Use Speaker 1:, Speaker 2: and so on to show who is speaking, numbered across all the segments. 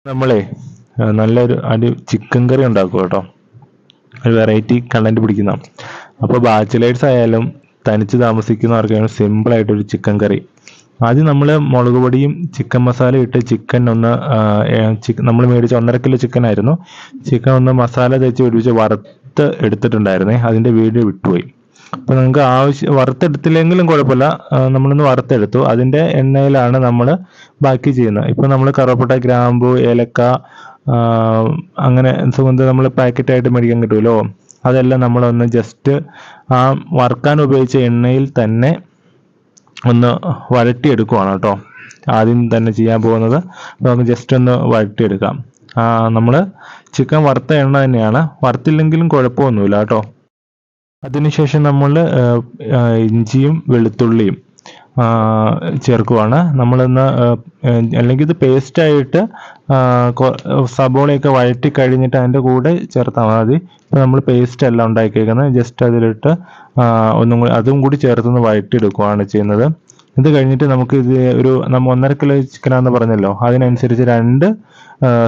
Speaker 1: നമ്മളെ നല്ലൊരു ചിക്കൻ കറി ഉണ്ടാക്കും കേട്ടോ. ഒരു വെറൈറ്റി കണ്ടന്റ് പിടിക്കുന്ന. അപ്പോൾ ബാച്ചിലേഴ്സ് ആയാലും തനിച്ച് താമസിക്കുന്നവർക്കായാലും സിമ്പിളായിട്ടൊരു ചിക്കൻ കറി. ആദ്യം നമ്മൾ മുളക് പൊടിയും ചിക്കൻ മസാല ഇട്ട് ചിക്കൻ ഒന്ന് നമ്മൾ മേടിച്ച 1.5 കിലോ ചിക്കൻ ആയിരുന്നു. ചിക്കൻ ഒന്ന് മസാല തേച്ച് പിടിപ്പിച്ച് വറുത്ത് എടുത്തിട്ടുണ്ടായിരുന്നേ. അതിൻ്റെ വീഡിയോ വിട്ടുപോയി. അപ്പോൾ നിങ്ങൾക്ക് വറുത്തെടുത്തില്ലെങ്കിലും കുഴപ്പമില്ല, നമ്മളൊന്ന് വറുത്തെടുത്തു. അതിൻ്റെ എണ്ണയിലാണ് നമ്മൾ ബാക്കി ചെയ്യുന്നത്. ഇപ്പോൾ നമ്മൾ കറുവപ്പട്ട, ഗ്രാമ്പു, ഏലക്ക, അങ്ങനെ സുഗന്ധം നമ്മൾ പാക്കറ്റായിട്ട് മേടിക്കാൻ കിട്ടുമല്ലോ, അതെല്ലാം നമ്മളൊന്ന് ജസ്റ്റ് ആ വറുക്കാൻ ഉപയോഗിച്ച എണ്ണയിൽ തന്നെ ഒന്ന് വഴറ്റിയെടുക്കുവാണ് കേട്ടോ ആദ്യം തന്നെ ചെയ്യാൻ പോകുന്നത്. നമുക്ക് ജസ്റ്റ് ഒന്ന് വഴറ്റിയെടുക്കാം. നമ്മൾ ചിക്കൻ വറുത്ത എണ്ണ തന്നെയാണ്, വറുത്തില്ലെങ്കിലും കുഴപ്പമൊന്നുമില്ല കേട്ടോ. അതിനുശേഷം നമ്മൾ ഇഞ്ചിയും വെളുത്തുള്ളിയും ചേർക്കുവാണ്. നമ്മളൊന്ന് അല്ലെങ്കിൽ ഇത് പേസ്റ്റായിട്ട് സബോളയൊക്കെ വഴറ്റി കഴിഞ്ഞിട്ട് അതിൻ്റെ കൂടെ ചേർത്താൽ മതി. ഇപ്പോൾ നമ്മൾ പേസ്റ്റ് അല്ല ഉണ്ടാക്കിയേക്കുന്നത്, ജസ്റ്റ് അതിലിട്ട് അതും കൂടി ചേർത്തൊന്ന് വഴറ്റിയെടുക്കുകയാണ് ചെയ്യുന്നത്. ഇത് കഴിഞ്ഞിട്ട് നമുക്ക് നമ്മൾ 1.5 കിലോ ചിക്കനാണെന്ന് പറഞ്ഞല്ലോ, അതിനനുസരിച്ച് 2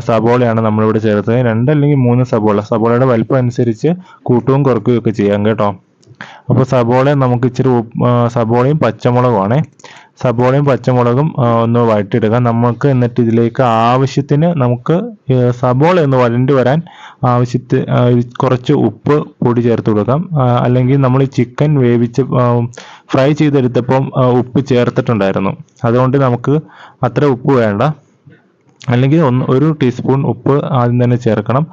Speaker 1: സബോളയാണ് നമ്മളിവിടെ ചേർത്തത്. 2 അല്ലെങ്കിൽ 3 സബോളയുടെ വലിപ്പം അനുസരിച്ച് കൂട്ടുകയും കുറയ്ക്കുകയും ഒക്കെ ചെയ്യാം കേട്ടോ. അപ്പോൾ നമുക്ക് ഇച്ചിരി സബോളയും പച്ചമുളകുമാണേ. സബോളയും പച്ചമുളകും ഒന്ന് വഴറ്റിയെടുക്കാം നമുക്ക്. എന്നിട്ട് ഇതിലേക്ക് ആവശ്യത്തിന് നമുക്ക് സബോള ഒന്ന് വഴണ്ടി വരാൻ കുറച്ച് ഉപ്പ് പൊടി ചേർത്ത് കൊടുക്കാം. അല്ലെങ്കിൽ നമ്മൾ ചിക്കൻ വേവിച്ച് ഫ്രൈ ചെയ്തെടുത്തപ്പം ഉപ്പ് ചേർത്തിട്ടുണ്ടായിരുന്നു, അതുകൊണ്ട് നമുക്ക് അത്ര ഉപ്പ് വേണ്ട. അല്ലെങ്കിൽ 1 ടീസ്പൂൺ ഉപ്പ് ആദ്യം തന്നെ ചേർക്കണം.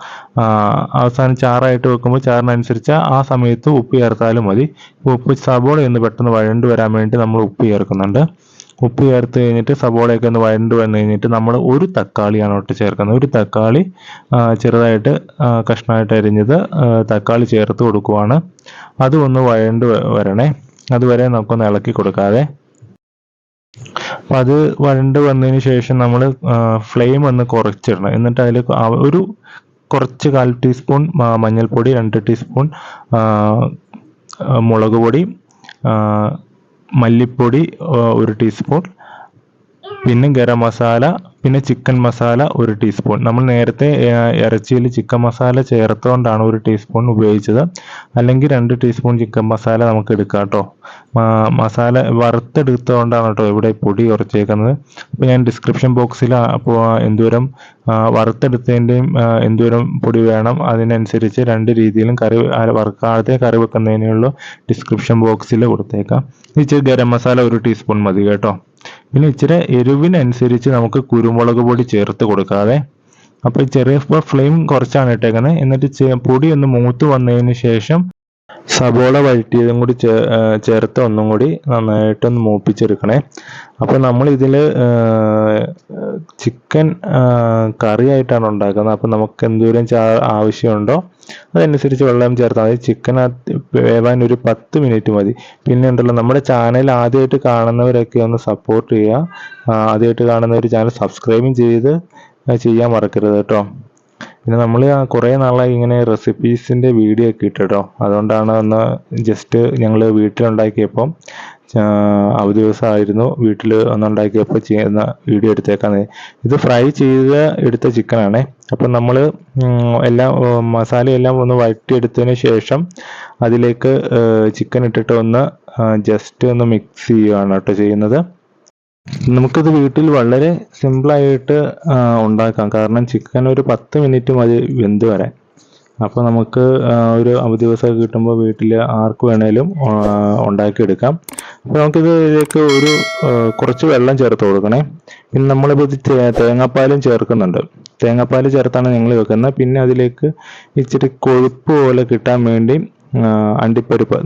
Speaker 1: അവസാനം ചാറായിട്ട് വെക്കുമ്പോൾ ചാറിനനുസരിച്ച് ആ സമയത്ത് ഉപ്പ് ചേർത്താലും മതി. സബോള ഒന്ന് പെട്ടെന്ന് വഴണ്ട് വരാൻ വേണ്ടി നമ്മൾ ഉപ്പ് ചേർക്കുന്നുണ്ട്. ഉപ്പ് ചേർത്ത് കഴിഞ്ഞിട്ട് സബോളയൊക്കെ ഒന്ന് വഴണ്ട് വന്നു കഴിഞ്ഞിട്ട് നമ്മൾ 1 തക്കാളിയാണ് ഒട്ട് ചേർക്കുന്നത്. 1 തക്കാളി ചെറുതായിട്ട് കഷ്ണമായിട്ട് അരിഞ്ഞത് തക്കാളി ചേർത്ത് കൊടുക്കുവാണ്. അതും ഒന്ന് വഴണ്ട് വരണേ, അതുവരെ നമുക്കൊന്ന് ഇളക്കി കൊടുക്കാതെ. അപ്പം അത് വഴണ്ട് വന്നതിന് ശേഷം നമ്മൾ ഫ്ലെയിം ഒന്ന് കുറച്ചിടണം. എന്നിട്ട് അതിൽ കുറച്ച് 1/4 ടീസ്പൂൺ മഞ്ഞൾപ്പൊടി, 2 ടീസ്പൂൺ മുളക് പൊടി, മല്ലിപ്പൊടി 1 ടീസ്പൂൺ, പിന്നെ ഗരം മസാല, പിന്നെ ചിക്കൻ മസാല 1 ടീസ്പൂൺ. നമ്മൾ നേരത്തെ ഇറച്ചിയിൽ ചിക്കൻ മസാല ചേർത്തുകൊണ്ടാണ് 1 ടീസ്പൂൺ ഉപയോഗിച്ചത്. അല്ലെങ്കിൽ 2 ടീസ്പൂൺ ചിക്കൻ മസാല നമുക്ക് എടുക്കാം കേട്ടോ. മസാല വറുത്തെടുത്തുകൊണ്ടാണ് കേട്ടോ ഇവിടെ പൊടി കുറച്ചേക്കുന്നത്. അപ്പോൾ ഞാൻ ഡിസ്ക്രിപ്ഷൻ ബോക്സിൽ അപ്പോൾ എന്തോരം വറുത്തെടുത്തതിൻ്റെയും എന്തോരം പൊടി വേണം അതിനനുസരിച്ച് 2 രീതിയിലും വറുക്കാതെ കറി വെക്കുന്നതിനുള്ള ഡിസ്ക്രിപ്ഷൻ ബോക്സിൽ കൊടുത്തേക്കാം. ഇച്ചിരി ഗരം മസാല 1 ടീസ്പൂൺ മതി കേട്ടോ. പിന്നെ ഇച്ചിരി എരിവിനനുസരിച്ച് നമുക്ക് കുരുമുളക് പൊടി ചേർത്ത് കൊടുക്കാതെ. അപ്പോൾ ഫ്ലെയിം കുറച്ചാണ് ഇട്ടേക്കുന്നത്. എന്നിട്ട് പൊടി ഒന്ന് മൂത്ത് വന്നതിന് ശേഷം സബോള വഴറ്റിയതും കൂടി ചേർത്ത് ഒന്നും കൂടി നന്നായിട്ടൊന്ന് മൂപ്പിച്ചെടുക്കണേ. അപ്പോൾ നമ്മൾ ഇതിൽ ചിക്കൻ കറിയായിട്ടാണ് ഉണ്ടാക്കുന്നത്. അപ്പോൾ നമുക്ക് എന്തോരം ആവശ്യമുണ്ടോ അതനുസരിച്ച് വെള്ളം ചേർത്താൽ മതി. ചിക്കൻ വേവാൻ ഒരു 10 മിനിറ്റ് മതി. പിന്നെ ഉണ്ടല്ലോ, നമ്മുടെ ചാനൽ ആദ്യമായിട്ട് കാണുന്നവരൊക്കെ ഒന്ന് സപ്പോർട്ട് ചെയ്യുക. ആദ്യമായിട്ട് കാണുന്നവർ ചാനൽ സബ്സ്ക്രൈബും ചെയ്യാൻ മറക്കരുത് കേട്ടോ. പിന്നെ നമ്മൾ കുറേ നാളായി ഇങ്ങനെ റെസിപ്പീസിൻ്റെ വീഡിയോ ഒക്കെ ഇട്ടോ. അതുകൊണ്ടാണ് ഒന്ന് ജസ്റ്റ് ഞങ്ങൾ വീട്ടിലുണ്ടാക്കിയപ്പം അവധി ദിവസമായിരുന്നു, വീട്ടിൽ ഒന്നുണ്ടാക്കിയപ്പോൾ ചെയ്യുന്ന വീഡിയോ എടുത്തേക്കാന്ന്. ഇത് ഫ്രൈ ചെയ്ത് എടുത്ത ചിക്കനാണേ. അപ്പം നമ്മൾ മസാലയെല്ലാം ഒന്ന് വഴറ്റിയെടുത്തതിന് ശേഷം അതിലേക്ക് ചിക്കൻ ഇട്ടിട്ട് ജസ്റ്റ് ഒന്ന് മിക്സ് ചെയ്യുകയാണ് കേട്ടോ ചെയ്യുന്നത്. നമുക്കിത് വീട്ടിൽ വളരെ സിമ്പിളായിട്ട് ഉണ്ടാക്കാം. കാരണം ചിക്കൻ ഒരു 10 മിനിറ്റ് മതി വെന്ത് വരാൻ. അപ്പോൾ നമുക്ക് ഒരു അവധി ദിവസമൊക്കെ കിട്ടുമ്പോൾ വീട്ടിൽ ആർക്ക് വേണേലും ഉണ്ടാക്കിയെടുക്കാം. അപ്പോൾ ഇതിലേക്ക് കുറച്ച് വെള്ളം ചേർത്ത് കൊടുക്കണേ. പിന്നെ നമ്മളിപ്പോൾ തേങ്ങാപ്പാലും ചേർക്കുന്നുണ്ട്. തേങ്ങാപ്പാൽ ചേർത്താണ് ഞങ്ങൾ വെക്കുന്നത്. പിന്നെ അതിലേക്ക് ഇച്ചിരി കൊഴുപ്പ് പോലെ കിട്ടാൻ വേണ്ടി അണ്ടിപ്പരിപ്പ്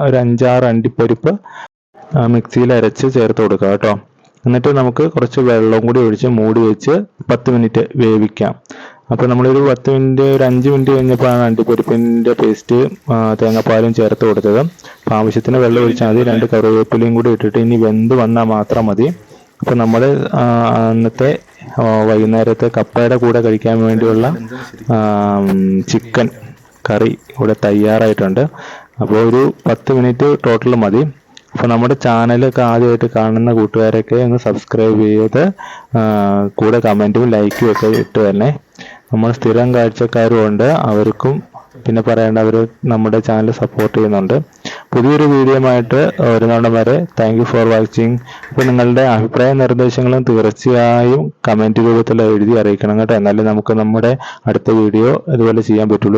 Speaker 1: ഒരു 5-6 അണ്ടിപ്പരിപ്പ് മിക്സിയിൽ അരച്ച് ചേർത്ത് കൊടുക്കാം കേട്ടോ. എന്നിട്ട് നമുക്ക് കുറച്ച് വെള്ളം കൂടി ഒഴിച്ച് മൂടി വെച്ച് 10 മിനിറ്റ് വേവിക്കാം. അപ്പോൾ നമ്മളൊരു 10 മിനിറ്റ്, ഒരു 5 മിനിറ്റ് കഴിഞ്ഞപ്പോഴാണ് അണ്ടിപ്പരിപ്പിൻ്റെ പേസ്റ്റ് തേങ്ങാപ്പാലും ചേർത്ത് കൊടുത്തത്. അപ്പോൾ ആവശ്യത്തിന് വെള്ളം ഒഴിച്ചാൽ മതി. 2 കറിവേപ്പിലയും കൂടി ഇട്ടിട്ട് ഇനി വെന്ത് വന്നാൽ മാത്രം മതി. അപ്പോൾ നമ്മൾ അന്നത്തെ വൈകുന്നേരത്തെ കപ്പയുടെ കൂടെ കഴിക്കാൻ വേണ്ടിയുള്ള ചിക്കൻ കറി ഇവിടെ തയ്യാറായിട്ടുണ്ട്. അപ്പോൾ ഒരു 10 മിനിറ്റ് ടോട്ടൽ മതി. അപ്പോൾ നമ്മുടെ ചാനലൊക്കെ ആദ്യമായിട്ട് കാണുന്ന കൂട്ടുകാരൊക്കെ ഒന്ന് സബ്സ്ക്രൈബ് ചെയ്ത് കൂടെ കമൻറ്റും ലൈക്കും ഒക്കെ ഇട്ട് തന്നെ. നമ്മൾ സ്ഥിരം കാഴ്ചക്കാരും ഉണ്ട്, അവർക്കും പിന്നെ പറയേണ്ട, അവർ നമ്മുടെ ചാനൽ സപ്പോർട്ട് ചെയ്യുന്നുണ്ട്. പുതിയൊരു വീഡിയോയുമായിട്ട് വരുന്നോടം വരെ താങ്ക് യു ഫോർ വാച്ചിങ്. അപ്പോൾ നിങ്ങളുടെ അഭിപ്രായ നിർദ്ദേശങ്ങളും തീർച്ചയായും കമൻറ്റ് രൂപത്തിൽ എഴുതി അറിയിക്കണം കേട്ടോ. എന്നാലേ നമുക്ക് നമ്മുടെ അടുത്ത വീഡിയോ ഇതുപോലെ ചെയ്യാൻ പറ്റുള്ളൂ.